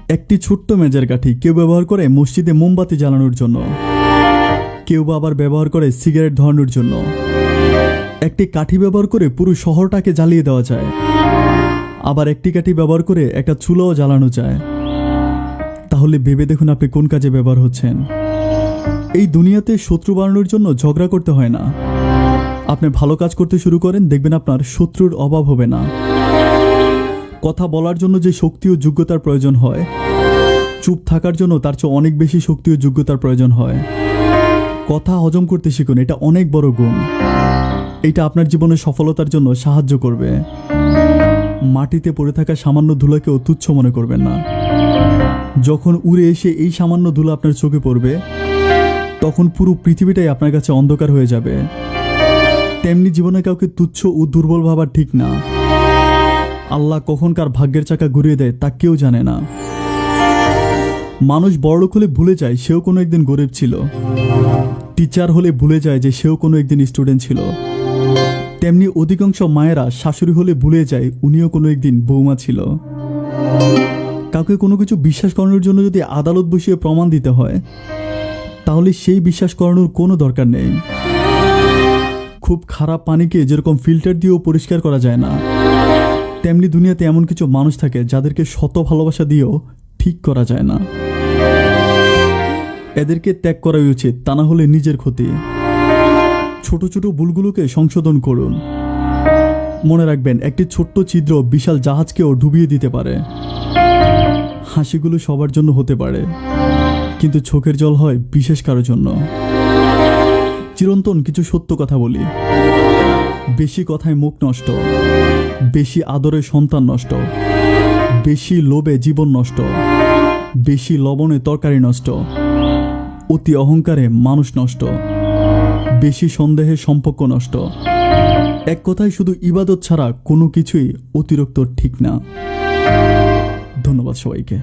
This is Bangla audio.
একটি ছোট্ট মেজের কাঠি কেউ ব্যবহার করে মসজিদে মোমবাতি জ্বালানোর জন্য, কেউ বা আবার ব্যবহার করে সিগারেট ধরানোর জন্য। একটি কাঠি ব্যবহার করে পুরো শহরটাকে জ্বালিয়ে দেওয়া যায়, আবার একটি কাঠি ব্যবহার করে একটা চুলাও জ্বালানো যায়। তাহলে ভেবে দেখুন আপনি কোন কাজে ব্যবহার হচ্ছেন। এই দুনিয়াতে শত্রু বাড়ানোর জন্য ঝগড়া করতে হয় না। আপনি ভালো কাজ করতে শুরু করেন, দেখবেন আপনার শত্রুর অভাব হবে না। কথা বলার জন্য যে শক্তি ও যোগ্যতার প্রয়োজন হয়, চুপ থাকার জন্য তার চেয়ে অনেক বেশি শক্তি ও যোগ্যতার প্রয়োজন হয়। কথা হজম করতে শিখুন, এটা অনেক বড় গুণ। এটা আপনার জীবনের সফলতার জন্য সাহায্য করবে। মাটিতে পড়ে থাকা সামান্য ধুলাকেও তুচ্ছ মনে করবেন না। যখন উড়ে এসে এই সামান্য ধুলা আপনার চোখে পড়বে, তখন পুরো পৃথিবীটাই আপনার কাছে অন্ধকার হয়ে যাবে। তেমনি জীবনে কাউকে তুচ্ছ ও দুর্বল ভাবা ঠিক না। আল্লাহ কখন কার ভাগ্যের চাকা ঘুরিয়ে দেয় তা কেউ জানে না। মানুষ বড়লোক হলে ভুলে যায় সেও কোনো একদিন গরিব ছিল। টিচার হলে ভুলে যায় যে সেও কোনো একদিন স্টুডেন্ট ছিল। তেমনি অধিকাংশ মায়েরা শাশুড়ি হলে ভুলে যায় উনিও কোনো একদিন বৌমা ছিল। কাউকে কোনো কিছু বিশ্বাস করানোর জন্য যদি আদালত বসিয়ে প্রমাণ দিতে হয়, তাহলে সেই বিশ্বাস করানোর কোনো দরকার নেই। খুব খারাপ পানিকে যেরকম ফিল্টার দিয়েও পরিষ্কার করা যায় না, তেমনি দুনিয়াতে এমন কিছু মানুষ থাকে যাদেরকে শত ভালোবাসা দিয়েও ঠিক করা যায় না। এদেরকে ত্যাগ করাই উচিত, তা না হলে নিজের ক্ষতি। ছোট ছোট ভুলগুলোকে সংশোধন করুন। মনে রাখবেন, একটি ছোট্ট ছিদ্র বিশাল জাহাজকেও ডুবিয়ে দিতে পারে। হাসিগুলো সবার জন্য হতে পারে, কিন্তু চোখের জল হয় বিশেষ কারোর জন্য। চিরন্তন কিছু সত্য কথা বলি। বেশি কথায় মুখ নষ্ট, বেশি আদরে সন্তান নষ্ট, বেশি লোভে জীবন নষ্ট, বেশি লবণে তরকারি নষ্ট, অতি অহংকারে মানুষ নষ্ট, বেশি সন্দেহে সম্পর্ক নষ্ট। এক কথায় শুধু ইবাদত ছাড়া কোনো কিছুই অতিরিক্ত ঠিক না। ধন্যবাদ সবাইকে।